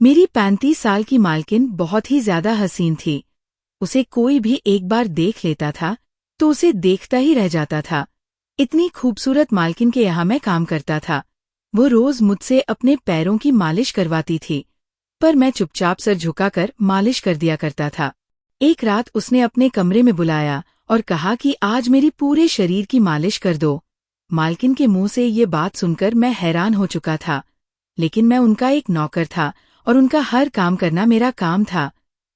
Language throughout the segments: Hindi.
मेरी 35 साल की मालकिन बहुत ही ज्यादा हसीन थी। उसे कोई भी एक बार देख लेता था तो उसे देखता ही रह जाता था। इतनी खूबसूरत मालकिन के यहाँ मैं काम करता था। वो रोज मुझसे अपने पैरों की मालिश करवाती थी, पर मैं चुपचाप सर झुकाकर मालिश कर दिया करता था। एक रात उसने अपने कमरे में बुलाया और कहा कि आज मेरी पूरे शरीर की मालिश कर दो। मालकिन के मुंह से ये बात सुनकर मैं हैरान हो चुका था, लेकिन मैं उनका एक नौकर था और उनका हर काम करना मेरा काम था,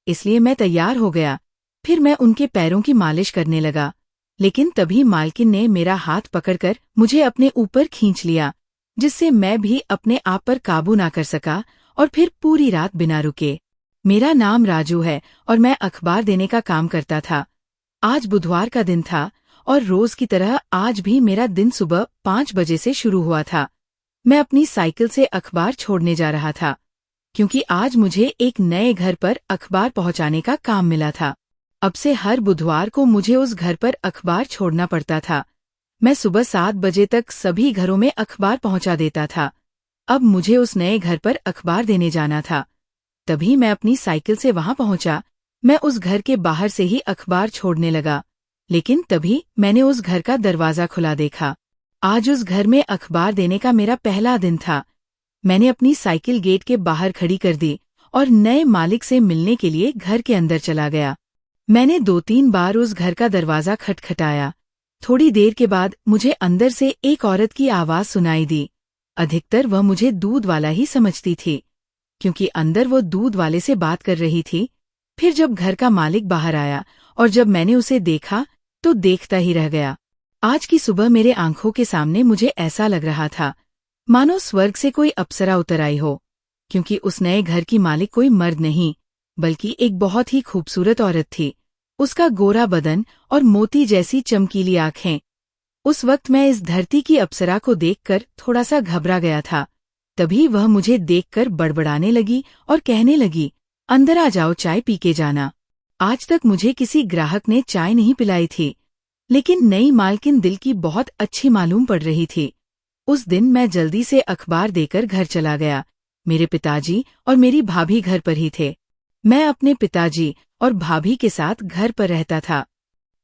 इसलिए मैं तैयार हो गया। फिर मैं उनके पैरों की मालिश करने लगा, लेकिन तभी मालकिन ने मेरा हाथ पकड़कर मुझे अपने ऊपर खींच लिया, जिससे मैं भी अपने आप पर काबू ना कर सका और फिर पूरी रात बिना रुके। मेरा नाम राजू है और मैं अखबार देने का काम करता था। आज बुधवार का दिन था और रोज की तरह आज भी मेरा दिन सुबह 5 बजे से शुरू हुआ था। मैं अपनी साइकिल से अखबार छोड़ने जा रहा था, क्योंकि आज मुझे एक नए घर पर अखबार पहुंचाने का काम मिला था। अब से हर बुधवार को मुझे उस घर पर अखबार छोड़ना पड़ता था। मैं सुबह 7 बजे तक सभी घरों में अखबार पहुंचा देता था। अब मुझे उस नए घर पर अखबार देने जाना था। तभी मैं अपनी साइकिल से वहां पहुंचा। मैं उस घर के बाहर से ही अखबार छोड़ने लगा, लेकिन तभी मैंने उस घर का दरवाजा खुला देखा। आज उस घर में अखबार देने का मेरा पहला दिन था। मैंने अपनी साइकिल गेट के बाहर खड़ी कर दी और नए मालिक से मिलने के लिए घर के अंदर चला गया। मैंने 2-3 बार उस घर का दरवाजा खटखटाया। थोड़ी देर के बाद मुझे अंदर से एक औरत की आवाज सुनाई दी। अधिकतर वह मुझे दूध वाला ही समझती थी, क्योंकि अंदर वो दूध वाले से बात कर रही थी। फिर जब घर का मालिक बाहर आया और जब मैंने उसे देखा तो देखता ही रह गया। आज की सुबह मेरे आंखों के सामने मुझे ऐसा लग रहा था मानो स्वर्ग से कोई अप्सरा उतर आई हो, क्योंकि उस नए घर की मालिक कोई मर्द नहीं बल्कि एक बहुत ही खूबसूरत औरत थी। उसका गोरा बदन और मोती जैसी चमकीली आंखें। उस वक्त मैं इस धरती की अप्सरा को देखकर थोड़ा सा घबरा गया था। तभी वह मुझे देखकर बड़बड़ाने लगी और कहने लगी, अंदर आ जाओ, चाय पी के जाना। आज तक मुझे किसी ग्राहक ने चाय नहीं पिलाई थी, लेकिन नई मालकिन दिल की बहुत अच्छी मालूम पड़ रही थी। उस दिन मैं जल्दी से अखबार देकर घर चला गया। मेरे पिताजी और मेरी भाभी घर पर ही थे। मैं अपने पिताजी और भाभी के साथ घर पर रहता था।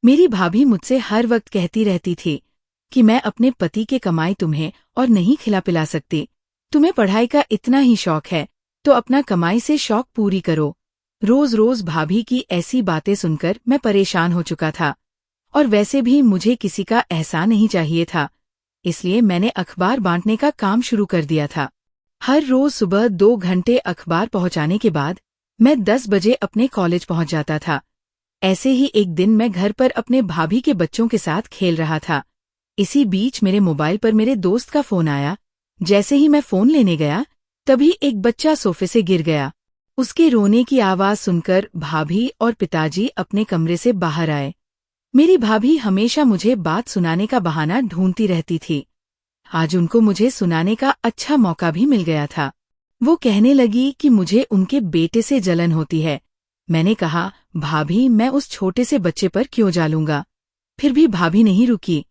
मेरी भाभी मुझसे हर वक्त कहती रहती थी कि मैं अपने पति के कमाई तुम्हें और नहीं खिला पिला सकती। तुम्हें पढ़ाई का इतना ही शौक है तो अपना कमाई से शौक पूरी करो। रोज रोज भाभी की ऐसी बातें सुनकर मैं परेशान हो चुका था, और वैसे भी मुझे किसी का एहसान नहीं चाहिए था, इसलिए मैंने अखबार बांटने का काम शुरू कर दिया था। हर रोज सुबह 2 घंटे अखबार पहुंचाने के बाद मैं 10 बजे अपने कॉलेज पहुंच जाता था। ऐसे ही एक दिन मैं घर पर अपने भाभी के बच्चों के साथ खेल रहा था। इसी बीच मेरे मोबाइल पर मेरे दोस्त का फोन आया। जैसे ही मैं फोन लेने गया तभी एक बच्चा सोफे से गिर गया। उसके रोने की आवाज सुनकर भाभी और पिताजी अपने कमरे से बाहर आए। मेरी भाभी हमेशा मुझे बात सुनाने का बहाना ढूंढती रहती थी। आज उनको मुझे सुनाने का अच्छा मौका भी मिल गया था। वो कहने लगी कि मुझे उनके बेटे से जलन होती है। मैंने कहा, भाभी मैं उस छोटे से बच्चे पर क्यों जालूंगा। फिर भी भाभी नहीं रुकी।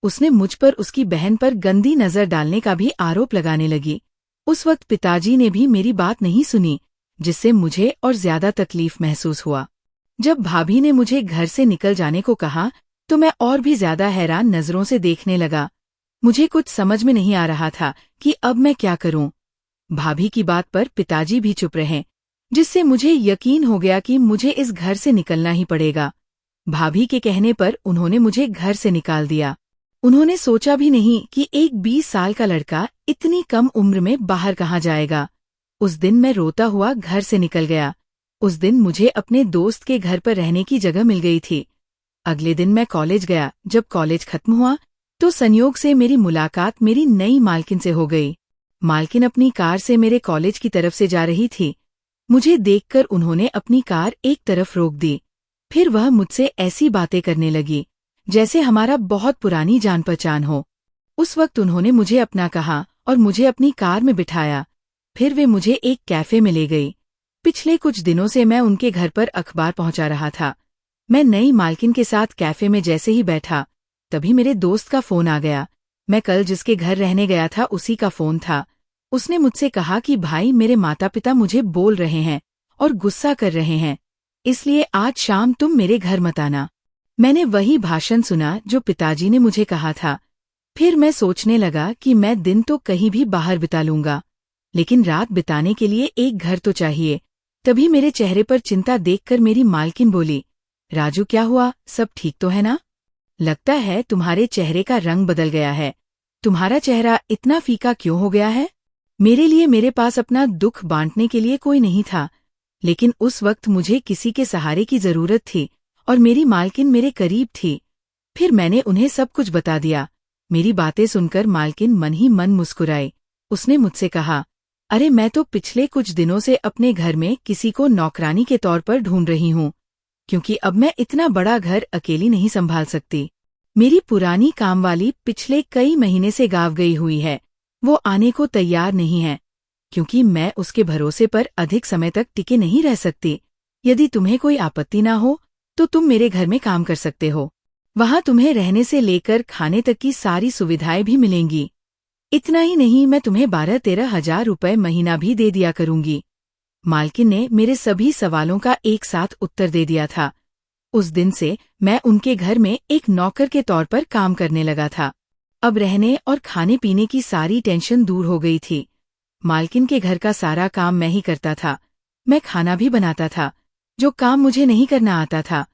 उसने मुझ पर उसकी बहन पर गंदी नजर डालने का भी आरोप लगाने लगी। उस वक्त पिताजी ने भी मेरी बात नहीं सुनी, जिससे मुझे और ज्यादा तकलीफ महसूस हुआ। जब भाभी ने मुझे घर से निकल जाने को कहा तो मैं और भी ज्यादा हैरान नजरों से देखने लगा। मुझे कुछ समझ में नहीं आ रहा था कि अब मैं क्या करूं। भाभी की बात पर पिताजी भी चुप रहे, जिससे मुझे यकीन हो गया कि मुझे इस घर से निकलना ही पड़ेगा। भाभी के कहने पर उन्होंने मुझे घर से निकाल दिया। उन्होंने सोचा भी नहीं कि एक 20 साल का लड़का इतनी कम उम्र में बाहर कहाँ जाएगा। उस दिन मैं रोता हुआ घर से निकल गया। उस दिन मुझे अपने दोस्त के घर पर रहने की जगह मिल गई थी। अगले दिन मैं कॉलेज गया। जब कॉलेज खत्म हुआ तो संयोग से मेरी मुलाकात मेरी नई मालकिन से हो गई। मालकिन अपनी कार से मेरे कॉलेज की तरफ से जा रही थी। मुझे देखकर उन्होंने अपनी कार एक तरफ रोक दी। फिर वह मुझसे ऐसी बातें करने लगी जैसे हमारा बहुत पुरानी जान पहचान हो। उस वक्त उन्होंने मुझे अपना कहा और मुझे अपनी कार में बिठाया। फिर वे मुझे एक कैफे में ले गई। पिछले कुछ दिनों से मैं उनके घर पर अखबार पहुंचा रहा था। मैं नई मालकिन के साथ कैफे में जैसे ही बैठा तभी मेरे दोस्त का फोन आ गया। मैं कल जिसके घर रहने गया था उसी का फोन था। उसने मुझसे कहा कि भाई मेरे माता पिता मुझे बोल रहे हैं और गुस्सा कर रहे हैं, इसलिए आज शाम तुम मेरे घर मत आना। मैंने वही भाषण सुना जो पिताजी ने मुझे कहा था। फिर मैं सोचने लगा कि मैं दिन तो कहीं भी बाहर बिता लूंगा, लेकिन रात बिताने के लिए एक घर तो चाहिए। तभी मेरे चेहरे पर चिंता देखकर मेरी मालकिन बोली, राजू क्या हुआ, सब ठीक तो है ना? लगता है तुम्हारे चेहरे का रंग बदल गया है। तुम्हारा चेहरा इतना फीका क्यों हो गया है? मेरे लिए मेरे पास अपना दुख बांटने के लिए कोई नहीं था, लेकिन उस वक्त मुझे किसी के सहारे की जरूरत थी और मेरी मालकिन मेरे करीब थी। फिर मैंने उन्हें सब कुछ बता दिया। मेरी बातें सुनकर मालकिन मन ही मन मुस्कुराई। उसने मुझसे कहा, अरे मैं तो पिछले कुछ दिनों से अपने घर में किसी को नौकरानी के तौर पर ढूंढ रही हूँ, क्योंकि अब मैं इतना बड़ा घर अकेली नहीं संभाल सकती। मेरी पुरानी कामवाली पिछले कई महीने से गाँव गई हुई है, वो आने को तैयार नहीं है, क्योंकि मैं उसके भरोसे पर अधिक समय तक टिके नहीं रह सकती। यदि तुम्हें कोई आपत्ति ना हो तो तुम मेरे घर में काम कर सकते हो। वहाँ तुम्हें रहने से लेकर खाने तक की सारी सुविधाएं भी मिलेंगी। इतना ही नहीं, मैं तुम्हें 12-13 हजार रुपए महीना भी दे दिया करूंगी। मालकिन ने मेरे सभी सवालों का एक साथ उत्तर दे दिया था। उस दिन से मैं उनके घर में एक नौकर के तौर पर काम करने लगा था। अब रहने और खाने पीने की सारी टेंशन दूर हो गई थी। मालकिन के घर का सारा काम मैं ही करता था। मैं खाना भी बनाता था। जो काम मुझे नहीं करना आता था,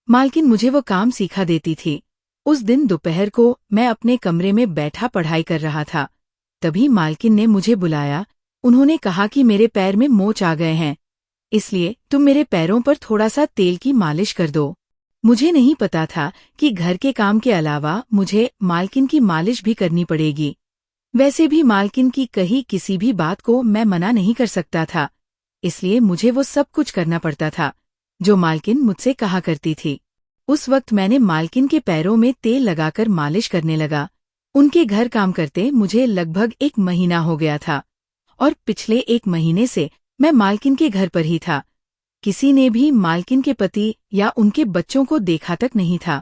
मालकिन मुझे वो काम सिखा देती थी। उस दिन दोपहर को मैं अपने कमरे में बैठा पढ़ाई कर रहा था। तभी मालकिन ने मुझे बुलाया। उन्होंने कहा कि मेरे पैर में मोच आ गए हैं, इसलिए तुम मेरे पैरों पर थोड़ा सा तेल की मालिश कर दो। मुझे नहीं पता था कि घर के काम के अलावा मुझे मालकिन की मालिश भी करनी पड़ेगी। वैसे भी मालकिन की कही किसी भी बात को मैं मना नहीं कर सकता था, इसलिए मुझे वो सब कुछ करना पड़ता था जो मालकिन मुझसे कहा करती थी। उस वक्त मैंने मालकिन के पैरों में तेल लगाकर मालिश करने लगा। उनके घर काम करते मुझे लगभग 1 महीना हो गया था और पिछले 1 महीने से मैं मालकिन के घर पर ही था। किसी ने भी मालकिन के पति या उनके बच्चों को देखा तक नहीं था।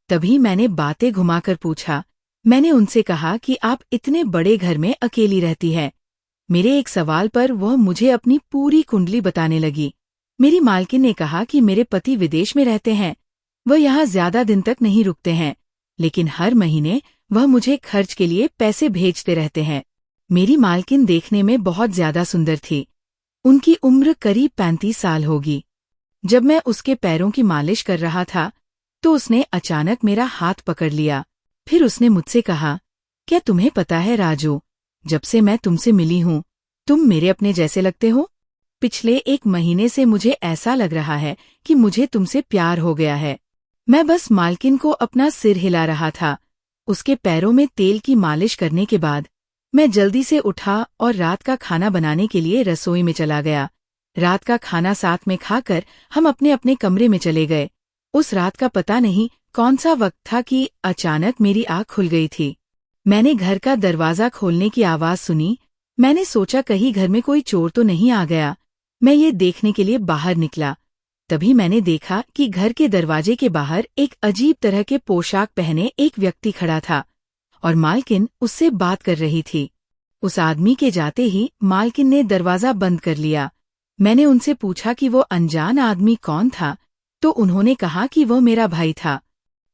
तभी मैंने बातें घुमाकर पूछा। मैंने उनसे कहा कि आप इतने बड़े घर में अकेली रहती है। मेरे एक सवाल पर वह मुझे अपनी पूरी कुंडली बताने लगी। मेरी मालकिन ने कहा कि मेरे पति विदेश में रहते हैं, वह यहाँ ज्यादा दिन तक नहीं रुकते हैं, लेकिन हर महीने वह मुझे खर्च के लिए पैसे भेजते रहते हैं। मेरी मालकिन देखने में बहुत ज्यादा सुंदर थी। उनकी उम्र करीब 35 साल होगी। जब मैं उसके पैरों की मालिश कर रहा था तो उसने अचानक मेरा हाथ पकड़ लिया। फिर उसने मुझसे कहा, क्या तुम्हें पता है राजू, जब से मैं तुमसे मिली हूँ तुम मेरे अपने जैसे लगते हो। पिछले 1 महीने से मुझे ऐसा लग रहा है कि मुझे तुमसे प्यार हो गया है। मैं बस मालकिन को अपना सिर हिला रहा था। उसके पैरों में तेल की मालिश करने के बाद मैं जल्दी से उठा और रात का खाना बनाने के लिए रसोई में चला गया। रात का खाना साथ में खाकर हम अपने अपने कमरे में चले गए। उस रात का पता नहीं कौन सा वक्त था कि अचानक मेरी आँख खुल गई थी। मैंने घर का दरवाजा खोलने की आवाज सुनी। मैंने सोचा कहीं घर में कोई चोर तो नहीं आ गया। मैं ये देखने के लिए बाहर निकला। तभी मैंने देखा कि घर के दरवाजे के बाहर एक अजीब तरह के पोशाक पहने एक व्यक्ति खड़ा था और मालकिन उससे बात कर रही थी। उस आदमी के जाते ही मालकिन ने दरवाजा बंद कर लिया। मैंने उनसे पूछा कि वो अनजान आदमी कौन था, तो उन्होंने कहा कि वो मेरा भाई था।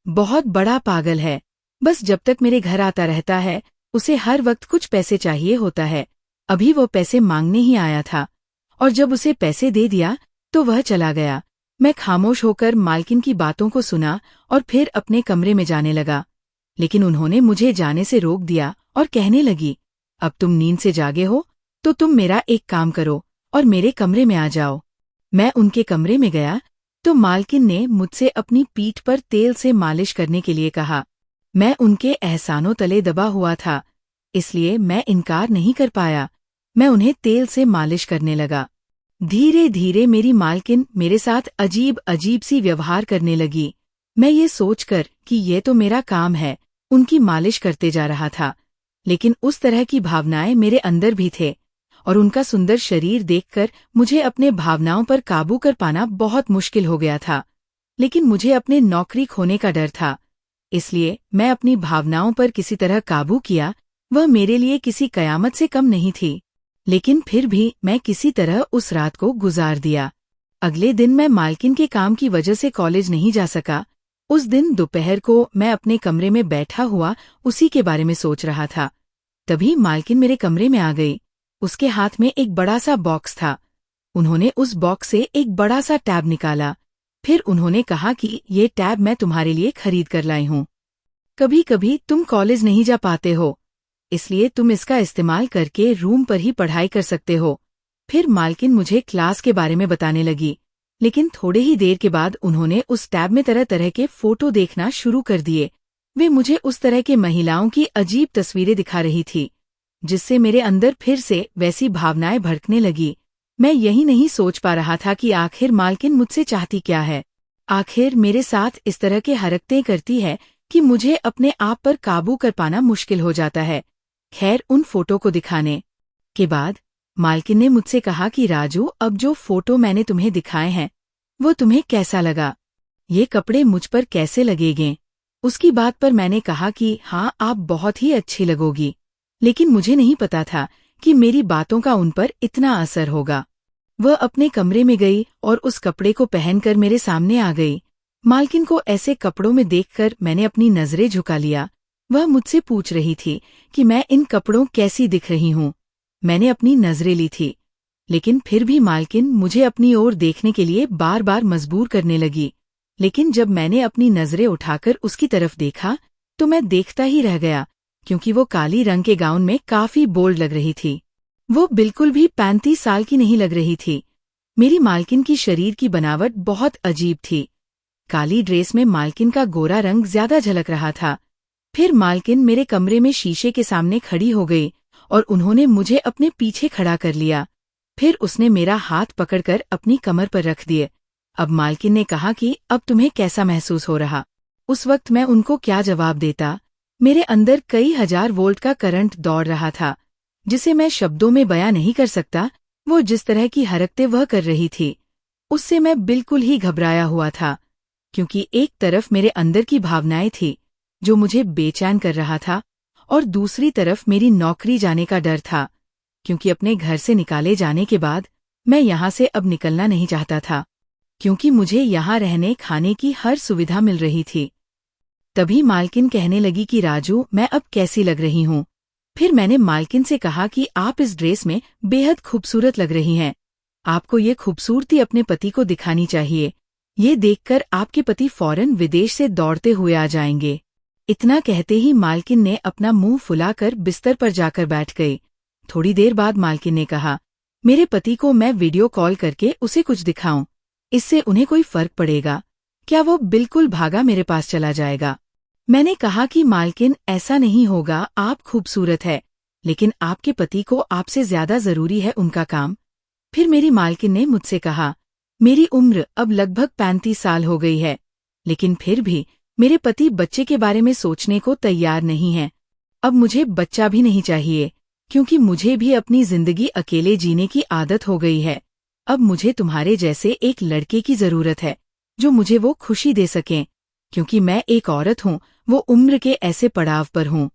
बहुत बड़ा पागल है, बस जब तक मेरे घर आता रहता है उसे हर वक्त कुछ पैसे चाहिए होता है। अभी वो पैसे मांगने ही आया था और जब उसे पैसे दे दिया तो वह चला गया। मैं खामोश होकर मालकिन की बातों को सुना और फिर अपने कमरे में जाने लगा, लेकिन उन्होंने मुझे जाने से रोक दिया और कहने लगी, अब तुम नींद से जागे हो तो तुम मेरा एक काम करो और मेरे कमरे में आ जाओ। मैं उनके कमरे में गया तो मालकिन ने मुझसे अपनी पीठ पर तेल से मालिश करने के लिए कहा। मैं उनके एहसानों तले दबा हुआ था, इसलिए मैं इनकार नहीं कर पाया। मैं उन्हें तेल से मालिश करने लगा। धीरे धीरे मेरी मालकिन मेरे साथ अजीब अजीब सी व्यवहार करने लगी। मैं ये सोचकर कि ये तो मेरा काम है, उनकी मालिश करते जा रहा था, लेकिन उस तरह की भावनाएं मेरे अंदर भी थे और उनका सुंदर शरीर देखकर मुझे अपने भावनाओं पर काबू कर पाना बहुत मुश्किल हो गया था। लेकिन मुझे अपने नौकरी खोने का डर था, इसलिए मैं अपनी भावनाओं पर किसी तरह काबू किया। वह मेरे लिए किसी कयामत से कम नहीं थी। लेकिन फिर भी मैं किसी तरह उस रात को गुजार दिया। अगले दिन मैं मालकिन के काम की वजह से कॉलेज नहीं जा सका। उस दिन दोपहर को मैं अपने कमरे में बैठा हुआ उसी के बारे में सोच रहा था। तभी मालकिन मेरे कमरे में आ गई। उसके हाथ में एक बड़ा सा बॉक्स था। उन्होंने उस बॉक्स से एक बड़ा सा टैब निकाला। फिर उन्होंने कहा कि ये टैब मैं तुम्हारे लिए खरीद कर लाई हूँ। कभी कभी तुम कॉलेज नहीं जा पाते हो, इसलिए तुम इसका इस्तेमाल करके रूम पर ही पढ़ाई कर सकते हो। फिर मालकिन मुझे क्लास के बारे में बताने लगी, लेकिन थोड़े ही देर के बाद उन्होंने उस टैब में तरह तरह के फोटो देखना शुरू कर दिए। वे मुझे उस तरह के महिलाओं की अजीब तस्वीरें दिखा रही थी, जिससे मेरे अंदर फिर से वैसी भावनाएं भड़कने लगी। मैं यही नहीं सोच पा रहा था कि आखिर मालकिन मुझसे चाहती क्या है। आखिर मेरे साथ इस तरह के हरकतें करती है कि मुझे अपने आप पर काबू कर पाना मुश्किल हो जाता है। खैर, उन फोटो को दिखाने के बाद मालकिन ने मुझसे कहा कि राजू, अब जो फोटो मैंने तुम्हें दिखाए हैं वो तुम्हें कैसा लगा? ये कपड़े मुझ पर कैसे लगेंगे? उसकी बात पर मैंने कहा कि हाँ, आप बहुत ही अच्छी लगोगी। लेकिन मुझे नहीं पता था कि मेरी बातों का उन पर इतना असर होगा। वह अपने कमरे में गई और उस कपड़े को पहनकर मेरे सामने आ गई। मालकिन को ऐसे कपड़ों में देखकर मैंने अपनी नजरें झुका लिया। वह मुझसे पूछ रही थी कि मैं इन कपड़ों कैसी दिख रही हूँ। मैंने अपनी नजरें ली थी, लेकिन फिर भी मालकिन मुझे अपनी ओर देखने के लिए बार बार मजबूर करने लगी। लेकिन जब मैंने अपनी नजरें उठाकर उसकी तरफ देखा तो मैं देखता ही रह गया, क्योंकि वो काली रंग के गाउन में काफी बोल्ड लग रही थी। वो बिल्कुल भी 35 साल की नहीं लग रही थी। मेरी मालकिन की शरीर की बनावट बहुत अजीब थी। काली ड्रेस में मालकिन का गोरा रंग ज्यादा झलक रहा था। फिर मालकिन मेरे कमरे में शीशे के सामने खड़ी हो गई और उन्होंने मुझे अपने पीछे खड़ा कर लिया। फिर उसने मेरा हाथ पकड़कर अपनी कमर पर रख दिए। अब मालकिन ने कहा कि अब तुम्हें कैसा महसूस हो रहा? उस वक्त मैं उनको क्या जवाब देता? मेरे अंदर कई हजार वोल्ट का करंट दौड़ रहा था, जिसे मैं शब्दों में बयां नहीं कर सकता। वो जिस तरह की हरकतें वह कर रही थी, उससे मैं बिल्कुल ही घबराया हुआ था, क्योंकि एक तरफ मेरे अंदर की भावनाएं थी जो मुझे बेचैन कर रहा था, और दूसरी तरफ मेरी नौकरी जाने का डर था, क्योंकि अपने घर से निकाले जाने के बाद मैं यहाँ से अब निकलना नहीं चाहता था, क्योंकि मुझे यहाँ रहने खाने की हर सुविधा मिल रही थी। तभी मालकिन कहने लगी कि राजू, मैं अब कैसी लग रही हूँ? फिर मैंने मालकिन से कहा कि आप इस ड्रेस में बेहद खूबसूरत लग रही हैं। आपको ये खूबसूरती अपने पति को दिखानी चाहिए। ये देखकर आपके पति फौरन विदेश से दौड़ते हुए आ जाएंगे। इतना कहते ही मालकिन ने अपना मुंह फुलाकर बिस्तर पर जाकर बैठ गई। थोड़ी देर बाद मालकिन ने कहा, मेरे पति को मैं वीडियो कॉल करके उसे कुछ दिखाऊं, इससे उन्हें कोई फर्क पड़ेगा क्या? वो बिल्कुल भागा मेरे पास चला जाएगा। मैंने कहा कि मालकिन, ऐसा नहीं होगा, आप खूबसूरत है, लेकिन आपके पति को आपसे ज्यादा जरूरी है उनका काम। फिर मेरी मालकिन ने मुझसे कहा, मेरी उम्र अब लगभग 35 साल हो गई है, लेकिन फिर भी मेरे पति बच्चे के बारे में सोचने को तैयार नहीं हैं। अब मुझे बच्चा भी नहीं चाहिए, क्योंकि मुझे भी अपनी जिंदगी अकेले जीने की आदत हो गई है। अब मुझे तुम्हारे जैसे एक लड़के की जरूरत है, जो मुझे वो खुशी दे सकें, क्योंकि मैं एक औरत हूँ, वो उम्र के ऐसे पड़ाव पर हूँ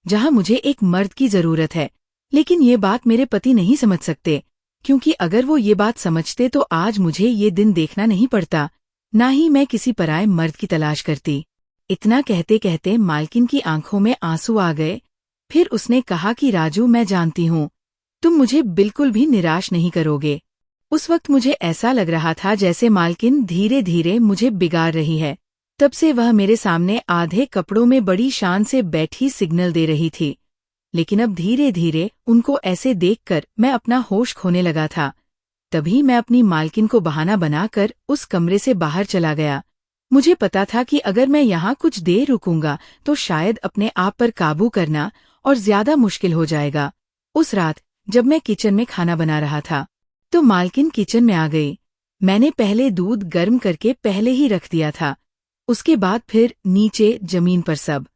जहाँ मुझे एक मर्द की जरूरत है। लेकिन ये बात मेरे पति नहीं समझ सकते, क्योंकि अगर वो ये बात समझते तो आज मुझे ये दिन देखना नहीं पड़ता, ना ही मैं किसी पराये मर्द की तलाश करती। इतना कहते कहते मालकिन की आंखों में आंसू आ गए। फिर उसने कहा कि राजू, मैं जानती हूँ तुम मुझे बिल्कुल भी निराश नहीं करोगे। उस वक्त मुझे ऐसा लग रहा था जैसे मालकिन धीरे धीरे मुझे बिगाड़ रही है। तब से वह मेरे सामने आधे कपड़ों में बड़ी शान से बैठी सिग्नल दे रही थी, लेकिन अब धीरे धीरे उनको ऐसे देखकर मैं अपना होश खोने लगा था। तभी मैं अपनी मालकिन को बहाना बनाकर उस कमरे से बाहर चला गया। मुझे पता था कि अगर मैं यहाँ कुछ देर रुकूंगा तो शायद अपने आप पर काबू करना और ज्यादा मुश्किल हो जाएगा। उस रात जब मैं किचन में खाना बना रहा था तो मालकिन किचन में आ गई। मैंने पहले दूध गर्म करके पहले ही रख दिया था। उसके बाद फिर नीचे जमीन पर सब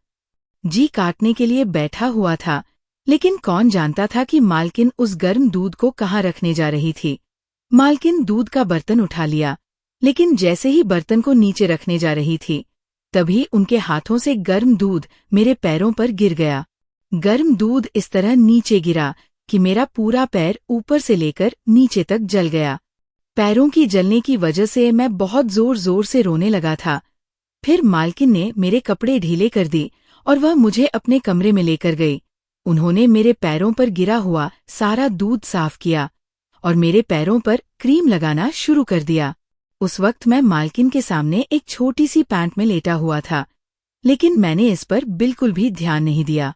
जी काटने के लिए बैठा हुआ था, लेकिन कौन जानता था कि मालकिन उस गर्म दूध को कहाँ रखने जा रही थी। मालकिन दूध का बर्तन उठा लिया, लेकिन जैसे ही बर्तन को नीचे रखने जा रही थी, तभी उनके हाथों से गर्म दूध मेरे पैरों पर गिर गया। गर्म दूध इस तरह नीचे गिरा कि मेरा पूरा पैर ऊपर से लेकर नीचे तक जल गया। पैरों की जलने की वजह से मैं बहुत जोर जोर से रोने लगा था। फिर मालकिन ने मेरे कपड़े ढीले कर दी और वह मुझे अपने कमरे में लेकर गई। उन्होंने मेरे पैरों पर गिरा हुआ सारा दूध साफ किया और मेरे पैरों पर क्रीम लगाना शुरू कर दिया। उस वक्त मैं मालकिन के सामने एक छोटी सी पैंट में लेटा हुआ था, लेकिन मैंने इस पर बिल्कुल भी ध्यान नहीं दिया।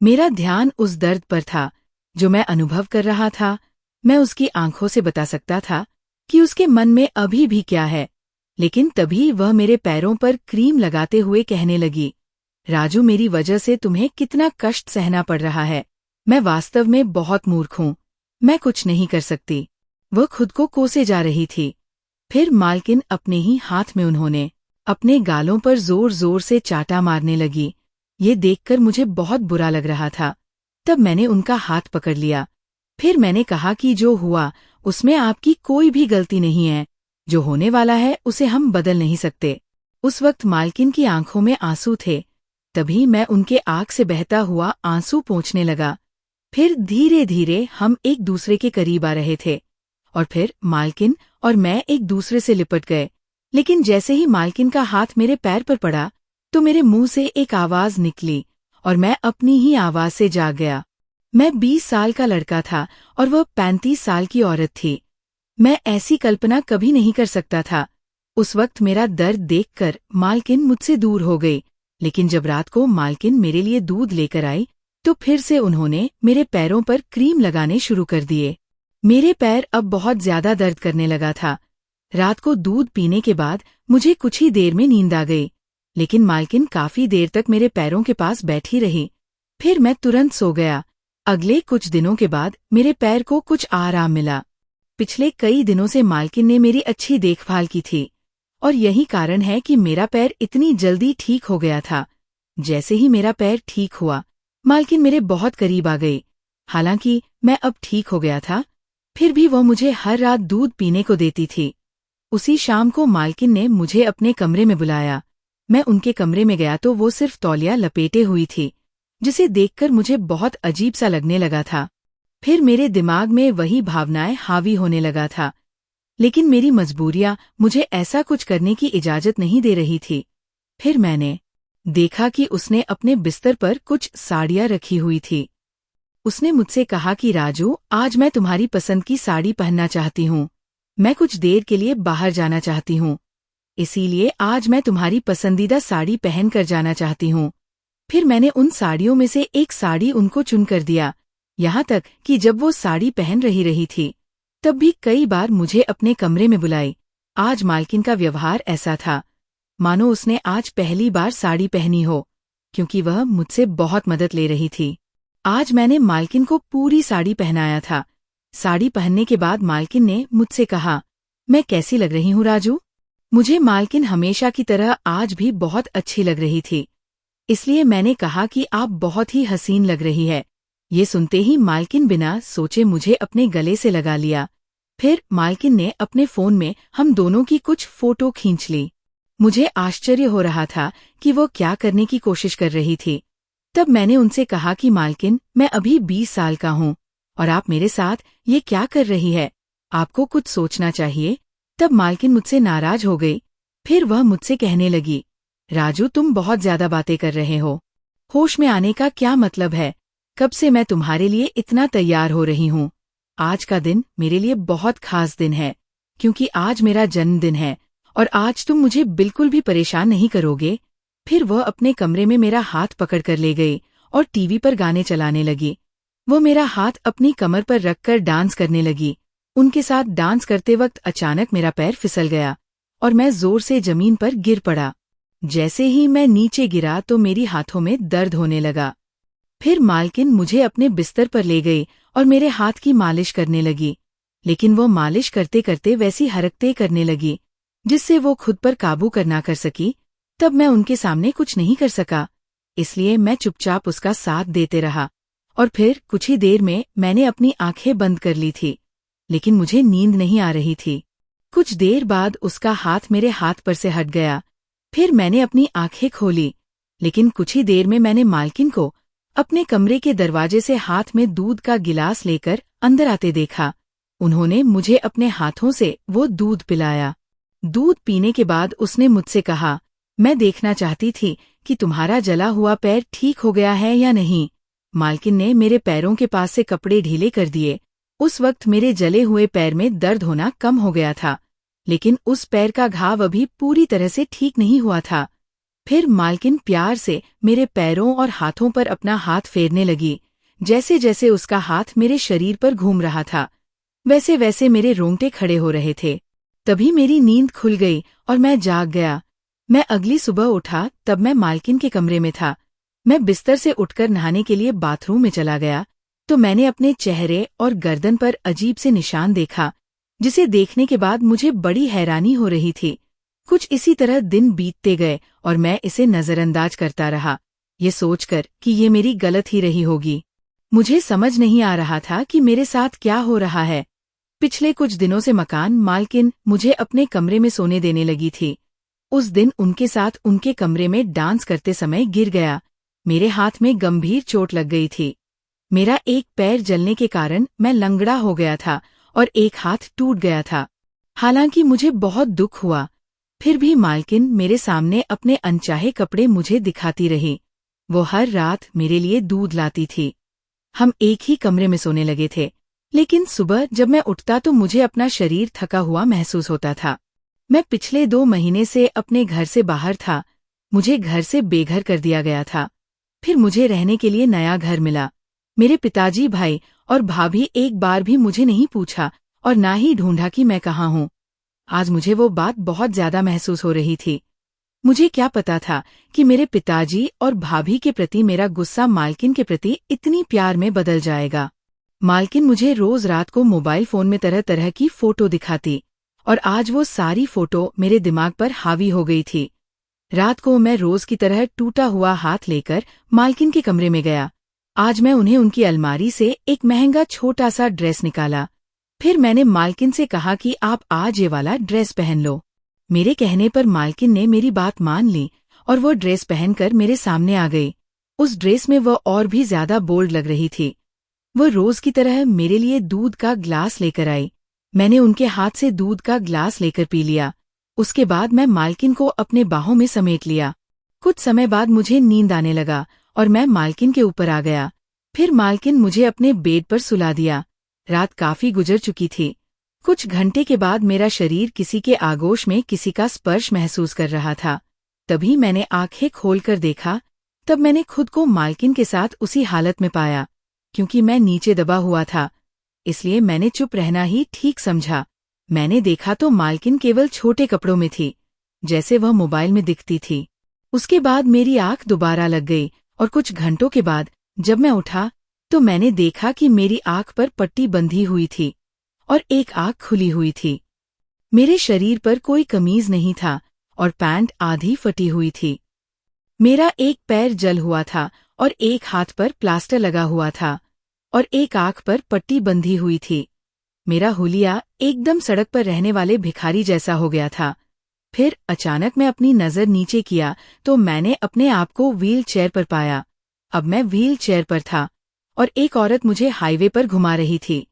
मेरा ध्यान उस दर्द पर था जो मैं अनुभव कर रहा था। मैं उसकी आंखों से बता सकता था कि उसके मन में अभी भी क्या है। लेकिन तभी वह मेरे पैरों पर क्रीम लगाते हुए कहने लगी, राजू, मेरी वजह से तुम्हें कितना कष्ट सहना पड़ रहा है। मैं वास्तव में बहुत मूर्ख हूँ, मैं कुछ नहीं कर सकती। वह खुद को कोसे जा रही थी। फिर मालकिन अपने ही हाथ में उन्होंने अपने गालों पर जोर जोर से चाटा मारने लगी। ये देखकर मुझे बहुत बुरा लग रहा था। तब मैंने उनका हाथ पकड़ लिया। फिर मैंने कहा कि जो हुआ उसमें आपकी कोई भी गलती नहीं है। जो होने वाला है उसे हम बदल नहीं सकते। उस वक्त मालकिन की आंखों में आंसू थे। तभी मैं उनके आंख से बहता हुआ आंसू पोंछने लगा। फिर धीरे धीरे हम एक दूसरे के करीब आ रहे थे और फिर मालकिन और मैं एक दूसरे से लिपट गए। लेकिन जैसे ही मालकिन का हाथ मेरे पैर पर पड़ा तो मेरे मुंह से एक आवाज निकली और मैं अपनी ही आवाज से जाग गया। मैं 20 साल का लड़का था और वह 35 साल की औरत थी। मैं ऐसी कल्पना कभी नहीं कर सकता था। उस वक्त मेरा दर्द देखकर मालकिन मुझसे दूर हो गई, लेकिन जब रात को मालकिन मेरे लिए दूध लेकर आई तो फिर से उन्होंने मेरे पैरों पर क्रीम लगाने शुरू कर दिए। मेरे पैर अब बहुत ज्यादा दर्द करने लगा था। रात को दूध पीने के बाद मुझे कुछ ही देर में नींद आ गई, लेकिन मालकिन काफी देर तक मेरे पैरों के पास बैठी रही। फिर मैं तुरंत सो गया। अगले कुछ दिनों के बाद मेरे पैर को कुछ आराम मिला। पिछले कई दिनों से मालकिन ने मेरी अच्छी देखभाल की थी और यही कारण है कि मेरा पैर इतनी जल्दी ठीक हो गया था। जैसे ही मेरा पैर ठीक हुआ, मालकिन मेरे बहुत करीब आ गई। हालांकि मैं अब ठीक हो गया था, फिर भी वह मुझे हर रात दूध पीने को देती थी। उसी शाम को मालकिन ने मुझे अपने कमरे में बुलाया। मैं उनके कमरे में गया तो वो सिर्फ तौलिया लपेटे हुई थी, जिसे देखकर मुझे बहुत अजीब सा लगने लगा था। फिर मेरे दिमाग में वही भावनाएं हावी होने लगा था, लेकिन मेरी मजबूरियां मुझे ऐसा कुछ करने की इजाजत नहीं दे रही थी। फिर मैंने देखा कि उसने अपने बिस्तर पर कुछ साड़ियां रखी हुई थी। उसने मुझसे कहा कि राजू, आज मैं तुम्हारी पसंद की साड़ी पहनना चाहती हूँ। मैं कुछ देर के लिए बाहर जाना चाहती हूँ, इसीलिए आज मैं तुम्हारी पसंदीदा साड़ी पहन कर जाना चाहती हूँ। फिर मैंने उन साड़ियों में से एक साड़ी उनको चुनकर दिया। यहाँ तक कि जब वो साड़ी पहन रही थी तब भी कई बार मुझे अपने कमरे में बुलाई। आज मालकिन का व्यवहार ऐसा था मानो उसने आज पहली बार साड़ी पहनी हो, क्योंकि वह मुझसे बहुत मदद ले रही थी। आज मैंने मालकिन को पूरी साड़ी पहनाया था। साड़ी पहनने के बाद मालकिन ने मुझसे कहा, मैं कैसी लग रही हूँ राजू? मुझे मालकिन हमेशा की तरह आज भी बहुत अच्छी लग रही थी, इसलिए मैंने कहा कि आप बहुत ही हसीन लग रही है। ये सुनते ही मालकिन बिना सोचे मुझे अपने गले से लगा लिया। फिर मालकिन ने अपने फोन में हम दोनों की कुछ फोटो खींच ली। मुझे आश्चर्य हो रहा था कि वो क्या करने की कोशिश कर रही थी। तब मैंने उनसे कहा कि मालकिन, मैं अभी 20 साल का हूँ और आप मेरे साथ ये क्या कर रही है? आपको कुछ सोचना चाहिए। तब मालकिन मुझसे नाराज हो गई। फिर वह मुझसे कहने लगी, राजू, तुम बहुत ज्यादा बातें कर रहे हो। होश में आने का क्या मतलब है? कब से मैं तुम्हारे लिए इतना तैयार हो रही हूँ। आज का दिन मेरे लिए बहुत खास दिन है, क्योंकि आज मेरा जन्मदिन है और आज तुम मुझे बिल्कुल भी परेशान नहीं करोगे। फिर वह अपने कमरे में मेरा हाथ पकड़कर ले गई और टीवी पर गाने चलाने लगी। वो मेरा हाथ अपनी कमर पर रखकर डांस करने लगी। उनके साथ डांस करते वक्त अचानक मेरा पैर फिसल गया और मैं जोर से जमीन पर गिर पड़ा। जैसे ही मैं नीचे गिरा तो मेरी हाथों में दर्द होने लगा। फिर मालकिन मुझे अपने बिस्तर पर ले गई और मेरे हाथ की मालिश करने लगी, लेकिन वो मालिश करते करते वैसी हरकतें करने लगी जिससे वो खुद पर काबू करना कर सकी। तब मैं उनके सामने कुछ नहीं कर सका, इसलिए मैं चुपचाप उसका साथ देते रहा और फिर कुछ ही देर में मैंने अपनी आंखें बंद कर ली थी, लेकिन मुझे नींद नहीं आ रही थी। कुछ देर बाद उसका हाथ मेरे हाथ पर से हट गया। फिर मैंने अपनी आंखें खोली, लेकिन कुछ ही देर में मैंने मालकिन को अपने कमरे के दरवाजे से हाथ में दूध का गिलास लेकर अंदर आते देखा। उन्होंने मुझे अपने हाथों से वो दूध पिलाया। दूध पीने के बाद उसने मुझसे कहा, मैं देखना चाहती थी कि तुम्हारा जला हुआ पैर ठीक हो गया है या नहीं। मालकिन ने मेरे पैरों के पास से कपड़े ढीले कर दिए। उस वक्त मेरे जले हुए पैर में दर्द होना कम हो गया था, लेकिन उस पैर का घाव अभी पूरी तरह से ठीक नहीं हुआ था। फिर मालकिन प्यार से मेरे पैरों और हाथों पर अपना हाथ फेरने लगी। जैसे जैसे उसका हाथ मेरे शरीर पर घूम रहा था, वैसे वैसे मेरे रोंगटे खड़े हो रहे थे। तभी मेरी नींद खुल गई और मैं जाग गया। मैं अगली सुबह उठा तब मैं मालकिन के कमरे में था। मैं बिस्तर से उठकर नहाने के लिए बाथरूम में चला गया तो मैंने अपने चेहरे और गर्दन पर अजीब से निशान देखा, जिसे देखने के बाद मुझे बड़ी हैरानी हो रही थी। कुछ इसी तरह दिन बीतते गए और मैं इसे नजरअंदाज करता रहा, ये सोचकर कि ये मेरी गलत ही रही होगी। मुझे समझ नहीं आ रहा था कि मेरे साथ क्या हो रहा है। पिछले कुछ दिनों से मकान मालकिन मुझे अपने कमरे में सोने देने लगी थी। उस दिन उनके साथ उनके कमरे में डांस करते समय गिर गया। मेरे हाथ में गंभीर चोट लग गई थी। मेरा एक पैर जलने के कारण मैं लंगड़ा हो गया था और एक हाथ टूट गया था। हालांकि मुझे बहुत दुख हुआ, फिर भी मालकिन मेरे सामने अपने अनचाहे कपड़े मुझे दिखाती रही। वो हर रात मेरे लिए दूध लाती थी। हम एक ही कमरे में सोने लगे थे, लेकिन सुबह जब मैं उठता तो मुझे अपना शरीर थका हुआ महसूस होता था। मैं पिछले 2 महीने से अपने घर से बाहर था। मुझे घर से बेघर कर दिया गया था। फिर मुझे रहने के लिए नया घर मिला। मेरे पिताजी, भाई और भाभी एक बार भी मुझे नहीं पूछा और ना ही ढूंढा कि मैं कहाँ हूँ। आज मुझे वो बात बहुत ज्यादा महसूस हो रही थी। मुझे क्या पता था कि मेरे पिताजी और भाभी के प्रति मेरा गुस्सा मालकिन के प्रति इतनी प्यार में बदल जाएगा। मालकिन मुझे रोज रात को मोबाइल फोन में तरह तरह की फोटो दिखाती और आज वो सारी फोटो मेरे दिमाग पर हावी हो गई थी। रात को मैं रोज की तरह टूटा हुआ हाथ लेकर मालकिन के कमरे में गया। आज मैं उन्हें उनकी अलमारी से एक महंगा छोटा सा ड्रेस निकाला। फिर मैंने मालकिन से कहा कि आप आज ये वाला ड्रेस पहन लो। मेरे कहने पर मालकिन ने मेरी बात मान ली और वो ड्रेस पहनकर मेरे सामने आ गई। उस ड्रेस में वो और भी ज्यादा बोल्ड लग रही थी। वो रोज की तरह मेरे लिए दूध का ग्लास लेकर आई। मैंने उनके हाथ से दूध का ग्लास लेकर पी लिया। उसके बाद मैं मालकिन को अपने बाहों में समेट लिया। कुछ समय बाद मुझे नींद आने लगा और मैं मालकिन के ऊपर आ गया। फिर मालकिन मुझे अपने बेड पर सुला दिया। रात काफी गुजर चुकी थी। कुछ घंटे के बाद मेरा शरीर किसी के आगोश में किसी का स्पर्श महसूस कर रहा था। तभी मैंने आंखें खोलकर देखा। तब मैंने खुद को मालकिन के साथ उसी हालत में पाया। क्योंकि मैं नीचे दबा हुआ था, इसलिए मैंने चुप रहना ही ठीक समझा। मैंने देखा तो मालकिन केवल छोटे कपड़ों में थी, जैसे वह मोबाइल में दिखती थी। उसके बाद मेरी आंख दोबारा लग गई और कुछ घंटों के बाद जब मैं उठा तो मैंने देखा कि मेरी आंख पर पट्टी बंधी हुई थी और एक आंख खुली हुई थी। मेरे शरीर पर कोई कमीज नहीं था और पैंट आधी फटी हुई थी। मेरा एक पैर जल हुआ था और एक हाथ पर प्लास्टर लगा हुआ था और एक आंख पर पट्टी बंधी हुई थी। मेरा हुलिया एकदम सड़क पर रहने वाले भिखारी जैसा हो गया था। फिर अचानक मैं अपनी नजर नीचे किया तो मैंने अपने आप को व्हील चेयर पर पाया। अब मैं व्हील चेयर पर था और एक औरत मुझे हाईवे पर घुमा रही थी।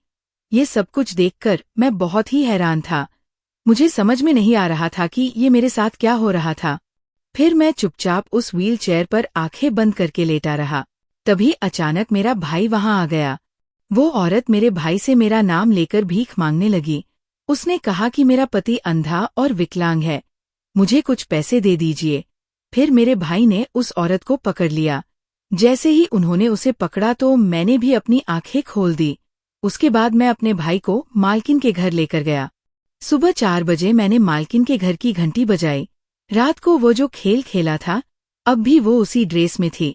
ये सब कुछ देखकर मैं बहुत ही हैरान था। मुझे समझ में नहीं आ रहा था कि ये मेरे साथ क्या हो रहा था। फिर मैं चुपचाप उस व्हील चेयर पर आंखें बंद करके लेटा रहा। तभी अचानक मेरा भाई वहां आ गया। वो औरत मेरे भाई से मेरा नाम लेकर भीख मांगने लगी। उसने कहा कि मेरा पति अंधा और विकलांग है, मुझे कुछ पैसे दे दीजिए। फिर मेरे भाई ने उस औरत को पकड़ लिया। जैसे ही उन्होंने उसे पकड़ा तो मैंने भी अपनी आंखें खोल दी। उसके बाद मैं अपने भाई को मालकिन के घर लेकर गया। सुबह 4 बजे मैंने मालकिन के घर की घंटी बजाई। रात को वो जो खेल खेला था, अब भी वो उसी ड्रेस में थी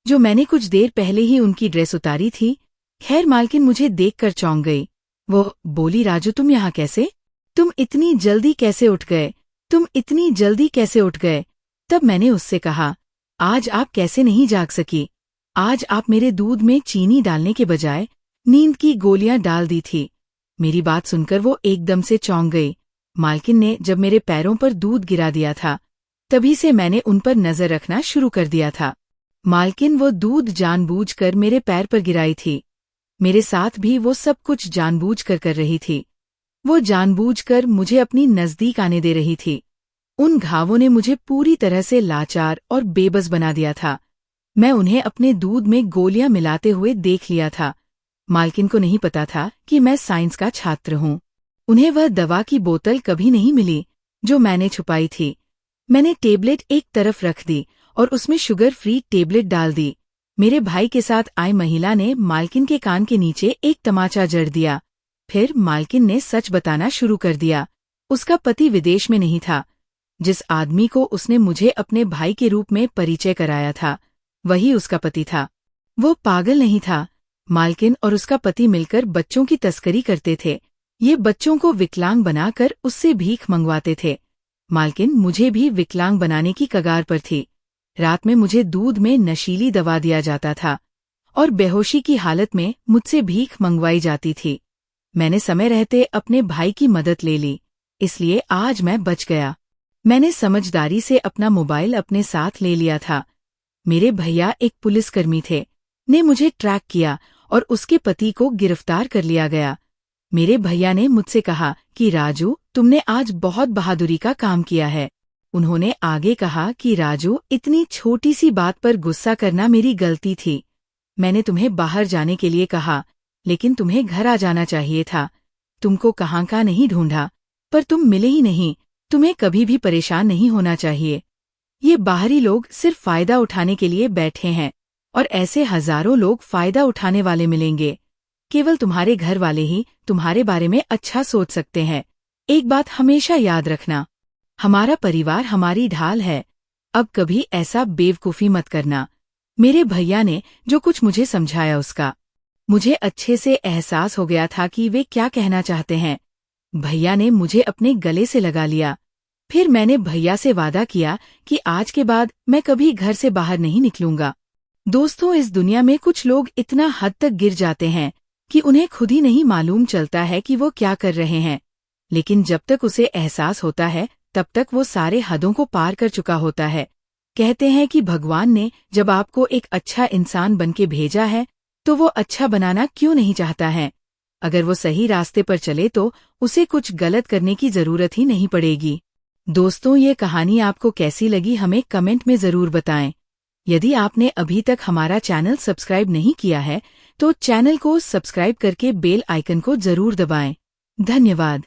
जो मैंने कुछ देर पहले ही उनकी ड्रेस उतारी थी। खैर मालकिन मुझे देखकर चौंक गई। वो बोली, राजू तुम यहाँ कैसे? तुम इतनी जल्दी कैसे उठ गए? तुम इतनी जल्दी कैसे उठ गए? तब मैंने उससे कहा, आज आप कैसे नहीं जाग सकी? आज आप मेरे दूध में चीनी डालने के बजाय नींद की गोलियां डाल दी थी। मेरी बात सुनकर वो एकदम से चौंक गई। मालकिन ने जब मेरे पैरों पर दूध गिरा दिया था, तभी से मैंने उन पर नजर रखना शुरू कर दिया था। मालकिन वो दूध जानबूझकर मेरे पैर पर गिराई थी। मेरे साथ भी वो सब कुछ जानबूझकर कर रही थी। वो जानबूझकर मुझे अपनी नजदीक आने दे रही थी। उन घावों ने मुझे पूरी तरह से लाचार और बेबस बना दिया था। मैं उन्हें अपने दूध में गोलियां मिलाते हुए देख लिया था। मालकिन को नहीं पता था कि मैं साइंस का छात्र हूँ। उन्हें वह दवा की बोतल कभी नहीं मिली जो मैंने छुपाई थी। मैंने टेबलेट एक तरफ रख दी और उसमें शुगर फ्री टेबलेट डाल दी। मेरे भाई के साथ आई महिला ने मालकिन के कान के नीचे एक तमाचा जड़ दिया। फिर मालकिन ने सच बताना शुरू कर दिया। उसका पति विदेश में नहीं था। जिस आदमी को उसने मुझे अपने भाई के रूप में परिचय कराया था, वही उसका पति था। वो पागल नहीं था। मालकिन और उसका पति मिलकर बच्चों की तस्करी करते थे। ये बच्चों को विकलांग बनाकर उससे भीख मंगवाते थे। मालकिन मुझे भी विकलांग बनाने की कगार पर थी। रात में मुझे दूध में नशीली दवा दिया जाता था और बेहोशी की हालत में मुझसे भीख मंगवाई जाती थी। मैंने समय रहते अपने भाई की मदद ले ली, इसलिए आज मैं बच गया। मैंने समझदारी से अपना मोबाइल अपने साथ ले लिया था। मेरे भैया एक पुलिसकर्मी थे, ने मुझे ट्रैक किया और उसके पति को गिरफ्तार कर लिया गया। मेरे भैया ने मुझसे कहा कि राजू, तुमने आज बहुत बहादुरी का काम किया है। उन्होंने आगे कहा कि राजू, इतनी छोटी सी बात पर गुस्सा करना मेरी गलती थी। मैंने तुम्हें बाहर जाने के लिए कहा, लेकिन तुम्हें घर आ जाना चाहिए था। तुमको कहाँ का नहीं ढूंढा, पर तुम मिले ही नहीं। तुम्हें कभी भी परेशान नहीं होना चाहिए। ये बाहरी लोग सिर्फ फायदा उठाने के लिए बैठे हैं और ऐसे हजारों लोग फायदा उठाने वाले मिलेंगे। केवल तुम्हारे घर वाले ही तुम्हारे बारे में अच्छा सोच सकते हैं। एक बात हमेशा याद रखना, हमारा परिवार हमारी ढाल है। अब कभी ऐसा बेवकूफ़ी मत करना। मेरे भैया ने जो कुछ मुझे समझाया उसका मुझे अच्छे से एहसास हो गया था कि वे क्या कहना चाहते हैं। भैया ने मुझे अपने गले से लगा लिया। फिर मैंने भैया से वादा किया कि आज के बाद मैं कभी घर से बाहर नहीं निकलूंगा। दोस्तों, इस दुनिया में कुछ लोग इतना हद तक गिर जाते हैं कि उन्हें खुद ही नहीं मालूम चलता है कि वो क्या कर रहे हैं, लेकिन जब तक उसे एहसास होता है तब तक वो सारे हदों को पार कर चुका होता है। कहते हैं कि भगवान ने जब आपको एक अच्छा इंसान बनके भेजा है तो वो अच्छा बनाना क्यों नहीं चाहता है। अगर वो सही रास्ते पर चले तो उसे कुछ गलत करने की जरूरत ही नहीं पड़ेगी। दोस्तों, ये कहानी आपको कैसी लगी हमें कमेंट में जरूर बताएं। यदि आपने अभी तक हमारा चैनल सब्सक्राइब नहीं किया है तो चैनल को सब्सक्राइब करके बेल आइकन को जरूर दबाएं। धन्यवाद।